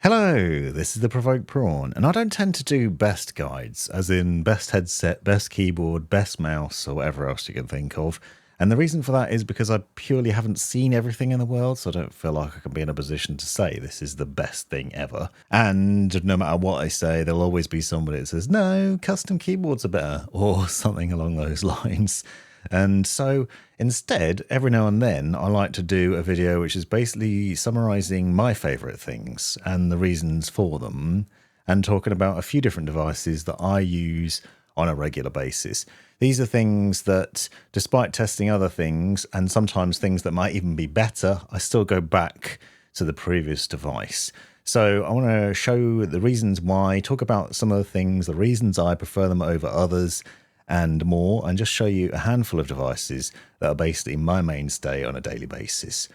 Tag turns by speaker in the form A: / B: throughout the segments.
A: Hello, this is the Provoked Prawn, and I don't tend to do best guides, as in best headset, best keyboard, best mouse, or whatever else you can think of. And the reason for that is because I purely haven't seen everything in the world, so I don't feel like I can be in a position to say this is the best thing ever. And no matter what I say, there'll always be somebody that says, no, custom keyboards are better, or something along those lines. And so instead, every now and then, I like to do a video which is basically summarizing my favorite things and the reasons for them, and talking about a few different devices that I use on a regular basis. These are things that, despite testing other things, and sometimes things that might even be better, I still go back to the previous device. So I want to show the reasons why, talk about some of the things, the reasons I prefer them over others, and more, and just show you a handful of devices that are basically my mainstay on a daily basis.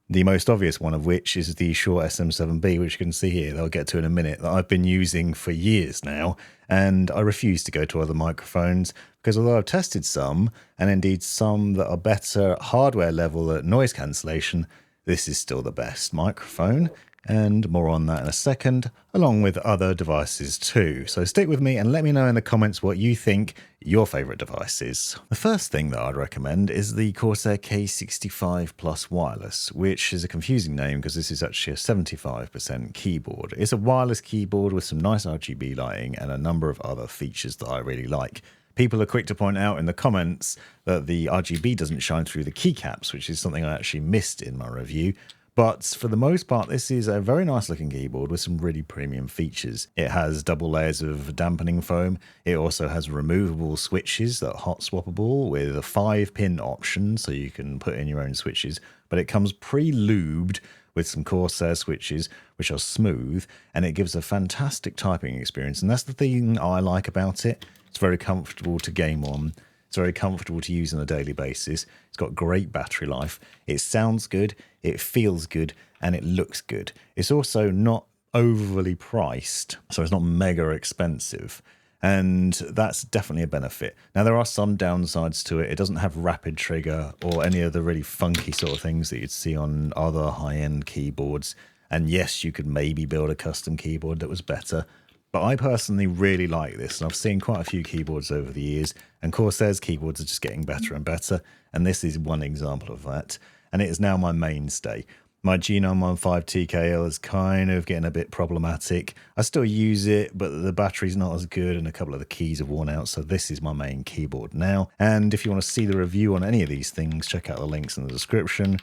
A: The most obvious one of which is the Shure SM7B, which you can see here, that I'll get to in a minute, that I've been using for years now, and I refuse to go to other microphones, because although I've tested some, and indeed some that are better at hardware level at noise cancellation, this is still the best microphone. And more on that in a second, along with other devices too. So stick with me and let me know in the comments what you think your favourite device is. The first thing that I'd recommend is the Corsair K65 Plus Wireless, which is a confusing name because this is actually a 75% keyboard. It's a wireless keyboard with some nice RGB lighting and a number of other features that I really like. People are quick to point out in the comments that the RGB doesn't shine through the keycaps, which is something I actually missed in my review. But for the most part, this is a very nice looking keyboard with some really premium features. It has double layers of dampening foam. It also has removable switches that are hot swappable with a 5-pin option, so you can put in your own switches. But it comes pre-lubed with some Corsair switches, which are smooth, and it gives a fantastic typing experience. And that's the thing I like about it. It's very comfortable to game on. It's very comfortable to use on a daily basis. It's got great battery life. It sounds good, it feels good, and it looks good. It's also not overly priced, so it's not mega expensive. And that's definitely a benefit. Now, there are some downsides to it. It doesn't have rapid trigger or any of the really funky sort of things that you'd see on other high-end keyboards. And yes, you could maybe build a custom keyboard that was better. But I personally really like this, and I've seen quite a few keyboards over the years, and Corsair's keyboards are just getting better and better, and this is one example of that, and it is now my mainstay. My G915 TKL is kind of getting a bit problematic. I still use it, but the battery's not as good, and a couple of the keys have worn out, so this is my main keyboard now. And if you want to see the review on any of these things, check out the links in the description.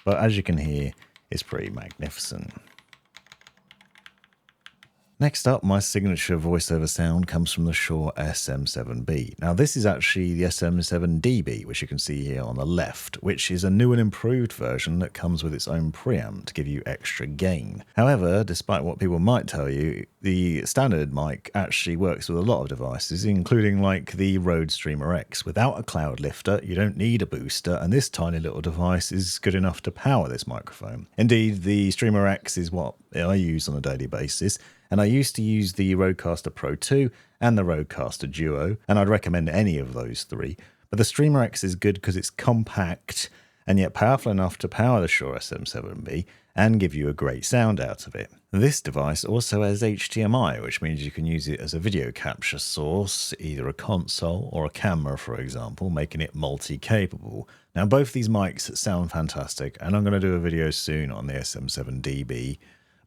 A: But as you can hear, it's pretty magnificent. Next up, my signature voiceover sound comes from the Shure SM7B. Now, this is actually the SM7DB, which you can see here on the left, which is a new and improved version that comes with its own preamp to give you extra gain. However, despite what people might tell you, the standard mic actually works with a lot of devices, including like the Rode Streamer X. Without a cloud lifter, you don't need a booster, and this tiny little device is good enough to power this microphone. Indeed, the Streamer X is what I use on a daily basis. And I used to use the Rodecaster Pro 2 and the Rodecaster Duo, and I'd recommend any of those three. But the Streamer X is good because it's compact and yet powerful enough to power the Shure SM7B and give you a great sound out of it. This device also has HDMI, which means you can use it as a video capture source, either a console or a camera, for example, making it multi-capable. Now, both these mics sound fantastic, and I'm going to do a video soon on the SM7DB.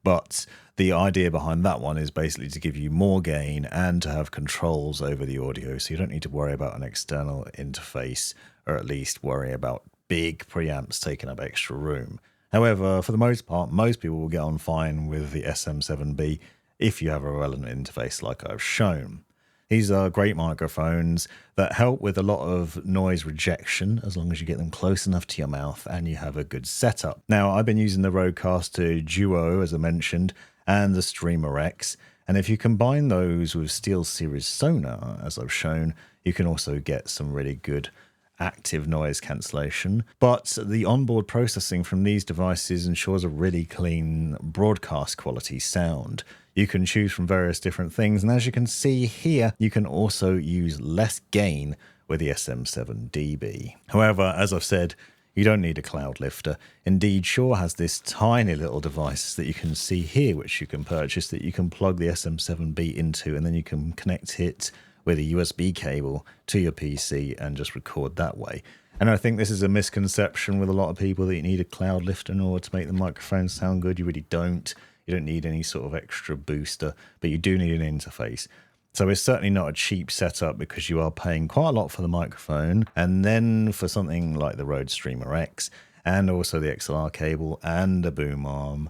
A: But the idea behind that one is basically to give you more gain and to have controls over the audio, so you don't need to worry about an external interface, or at least worry about big preamps taking up extra room. However, for the most part, most people will get on fine with the SM7B if you have a relevant interface like I've shown. These are great microphones that help with a lot of noise rejection as long as you get them close enough to your mouth and you have a good setup. Now, I've been using the Rodecaster Duo, as I mentioned, and the Streamer X, and if you combine those with SteelSeries Sonar, as I've shown, you can also get some really good active noise cancellation. But the onboard processing from these devices ensures a really clean broadcast quality sound. You can choose from various different things, and as you can see here, you can also use less gain with the SM7DB. However, as I've said, You don't need a cloud lifter. Indeed, Shure has this tiny little device that you can see here, which you can purchase, that you can plug the SM7B into, and then you can connect it with a USB cable to your PC and just record that way. And I think this is a misconception with a lot of people, that you need a cloud lifter in order to make the microphone sound good. You really don't. You don't need any sort of extra booster, but you do need an interface. So it's certainly not a cheap setup, because you are paying quite a lot for the microphone, and then for something like the Rode Streamer X, and also the XLR cable and a boom arm.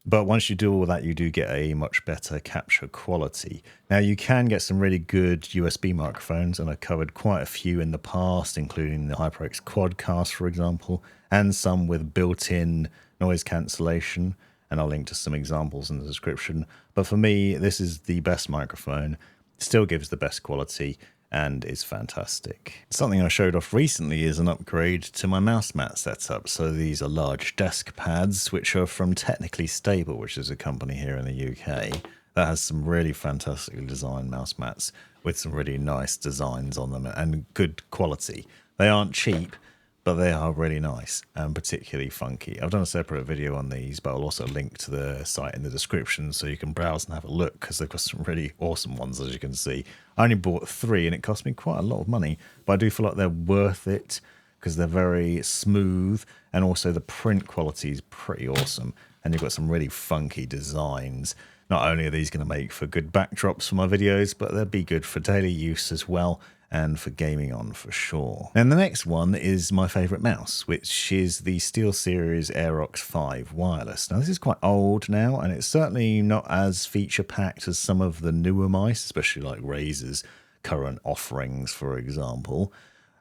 A: But once you do all that, you do get a much better capture quality. Now, you can get some really good USB microphones, and I've covered quite a few in the past, including the HyperX Quadcast, for example, and some with built-in noise cancellation, and I'll link to some examples in the description. But for me, this is the best microphone, still gives the best quality, and is fantastic. Something I showed off recently is an upgrade to my mouse mat setup. So these are large desk pads, which are from Technically Stable, which is a company here in the UK that has some really fantastically designed mouse mats with some really nice designs on them and good quality. They aren't cheap, but they are really nice and particularly funky. I've done a separate video on these, but I'll also link to the site in the description so you can browse and have a look, because they've got some really awesome ones, as you can see. I only bought 3 and it cost me quite a lot of money, but I do feel like they're worth it because they're very smooth, and also the print quality is pretty awesome, and you've got some really funky designs. Not only are these going to make for good backdrops for my videos, but they'll be good for daily use as well, and for gaming on for sure. And the next one is my favourite mouse, which is the SteelSeries Aerox 5 wireless. Now, this is quite old now, and it's certainly not as feature-packed as some of the newer mice, especially like Razer's current offerings, for example.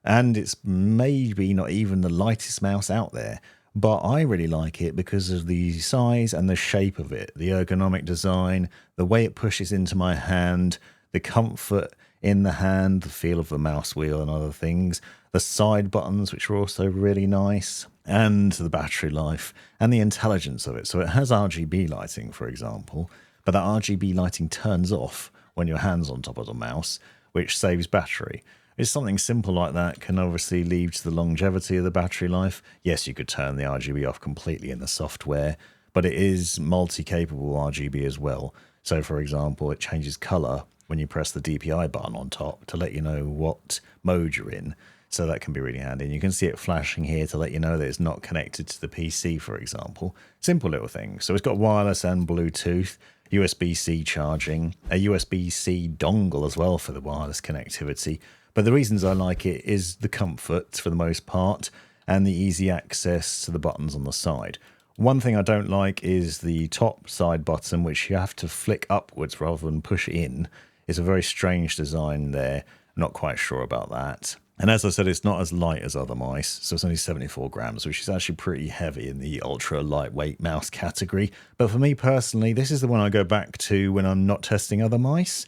A: And it's maybe not even the lightest mouse out there, but I really like it because of the size and the shape of it, the ergonomic design, the way it pushes into my hand, the comfort in the hand, the feel of the mouse wheel and other things, the side buttons, which are also really nice, and the battery life and the intelligence of it. So it has RGB lighting, for example, but that RGB lighting turns off when your hand's on top of the mouse, which saves battery. It's something simple like that can obviously lead to the longevity of the battery life. Yes, you could turn the RGB off completely in the software, but it is multi-capable RGB as well. So, for example, it changes colour when you press the DPI button on top to let you know what mode you're in. So that can be really handy. And you can see it flashing here to let you know that it's not connected to the PC, for example. Simple little things. So it's got wireless and Bluetooth, USB-C charging, a USB-C dongle as well for the wireless connectivity. But the reasons I like it is the comfort for the most part, and the easy access to the buttons on the side. One thing I don't like is the top side button, which you have to flick upwards rather than push in. It's a very strange design there. I'm not quite sure about that. And as I said, it's not as light as other mice, so it's only 74 grams, which is actually pretty heavy in the ultra lightweight mouse category. But for me personally, this is the one I go back to when I'm not testing other mice.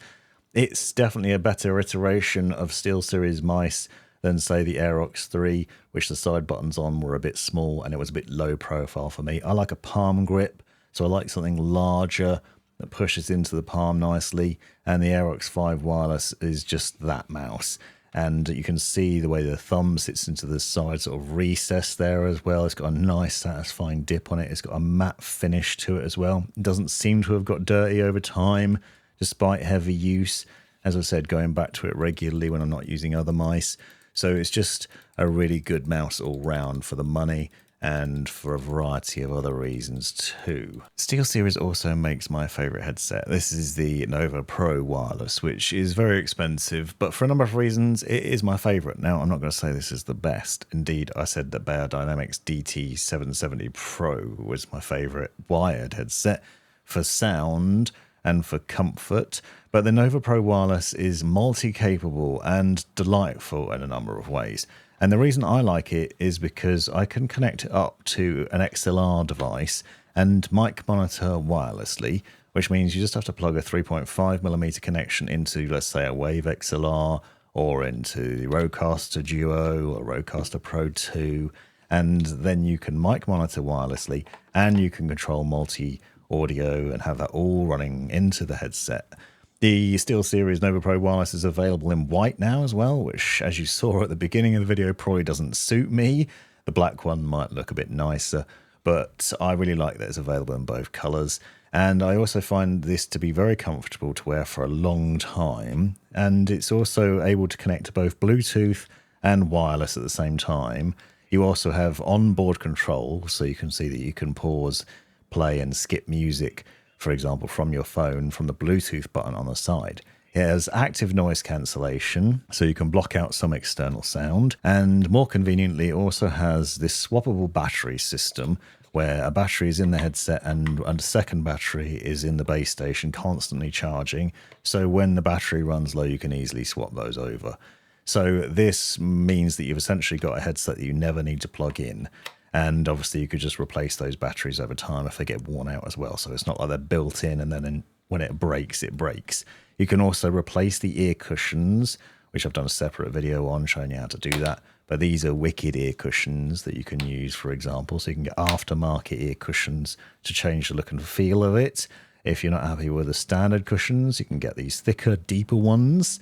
A: It's definitely a better iteration of SteelSeries mice than, say, the Aerox 3, which the side buttons on were a bit small and it was a bit low profile for me. I like a palm grip, so I like something larger that pushes into the palm nicely, and the Aerox 5 wireless is just that mouse. And you can see the way the thumb sits into the side sort of recess there as well. It's got a nice satisfying dip on it. It's got a matte finish to it as well. It doesn't seem to have got dirty over time, despite heavy use. As I said, going back to it regularly when I'm not using other mice. So it's just a really good mouse all round for the money, and for a variety of other reasons too. SteelSeries also makes my favourite headset. This is the Nova Pro wireless, which is very expensive, but for a number of reasons, it is my favourite. Now, I'm not going to say this is the best. Indeed, I said that Beyerdynamics DT770 Pro was my favourite wired headset for sound and for comfort, but the Nova Pro wireless is multi-capable and delightful in a number of ways. And the reason I like it is because I can connect it up to an XLR device and mic monitor wirelessly, which means you just have to plug a 3.5mm connection into, let's say, a Wave XLR or into the Rodecaster Duo or Rodecaster Pro 2, and then you can mic monitor wirelessly and you can control multi-audio and have that all running into the headset. The SteelSeries Nova Pro wireless is available in white now as well, which, as you saw at the beginning of the video, probably doesn't suit me. The black one might look a bit nicer, but I really like that it's available in both colours. And I also find this to be very comfortable to wear for a long time. And it's also able to connect to both Bluetooth and wireless at the same time. You also have onboard control, so you can see that you can pause, play and skip music, for example, from your phone from the Bluetooth button on the side. It has active noise cancellation, so you can block out some external sound. And more conveniently, it also has this swappable battery system where a battery is in the headset and a second battery is in the base station constantly charging. So when the battery runs low, you can easily swap those over. So this means that you've essentially got a headset that you never need to plug in. And obviously you could just replace those batteries over time if they get worn out as well. So it's not like they're built in and then when it breaks, it breaks. You can also replace the ear cushions, which I've done a separate video on showing you how to do that. But these are wicked ear cushions that you can use, for example. So you can get aftermarket ear cushions to change the look and feel of it. If you're not happy with the standard cushions, you can get these thicker, deeper ones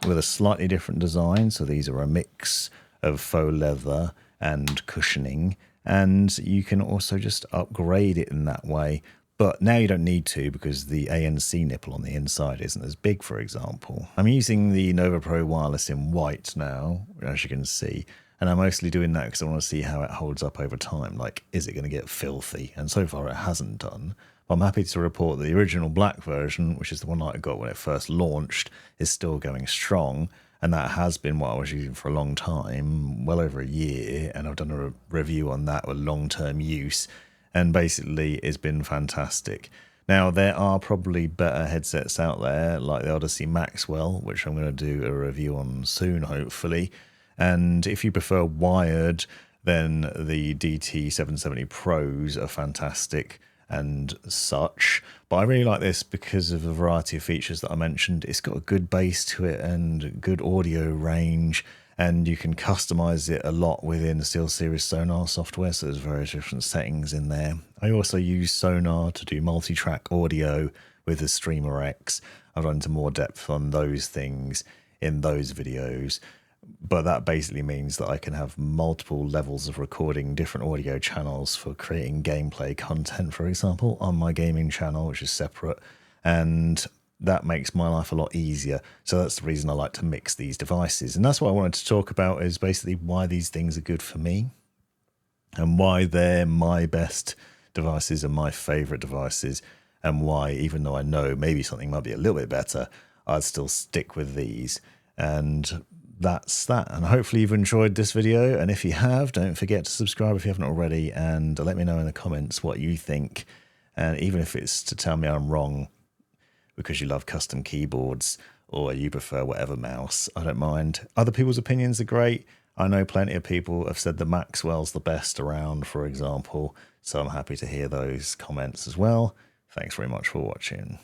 A: with a slightly different design. So these are a mix of faux leather and cushioning. And you can also just upgrade it in that way. But now you don't need to because the ANC nipple on the inside isn't as big, for example. I'm using the Nova Pro wireless in white now, as you can see. And I'm mostly doing that because I want to see how it holds up over time. Like, is it going to get filthy? And so far it hasn't done. But I'm happy to report that the original black version, which is the one that I got when it first launched, is still going strong. And that has been what I was using for a long time, well over a year. And I've done a review on that with long-term use. And basically it's been fantastic. Now, there are probably better headsets out there, like the Odyssey Maxwell, which I'm going to do a review on soon, hopefully. And if you prefer wired, then the DT770 Pros are fantastic and such. But I really like this because of a variety of features that I mentioned. It's got a good bass to it and good audio range. And you can customize it a lot within the SteelSeries Sonar software, so there's various different settings in there. I also use Sonar to do multi-track audio with the Streamer X. I've gone into more depth on those things in those videos, but that basically means that I can have multiple levels of recording different audio channels for creating gameplay content, for example, on my gaming channel, which is separate, and that makes my life a lot easier. So that's the reason I like to mix these devices. And that's what I wanted to talk about, is basically why these things are good for me and why they're my best devices and my favorite devices, and why, even though I know maybe something might be a little bit better, I'd still stick with these. And that's that. And hopefully you've enjoyed this video. And if you have, don't forget to subscribe if you haven't already, and let me know in the comments what you think. And even if it's to tell me I'm wrong, because you love custom keyboards or you prefer whatever mouse, I don't mind. Other people's opinions are great. I know plenty of people have said the Maxwell's the best around, for example, so I'm happy to hear those comments as well. Thanks very much for watching.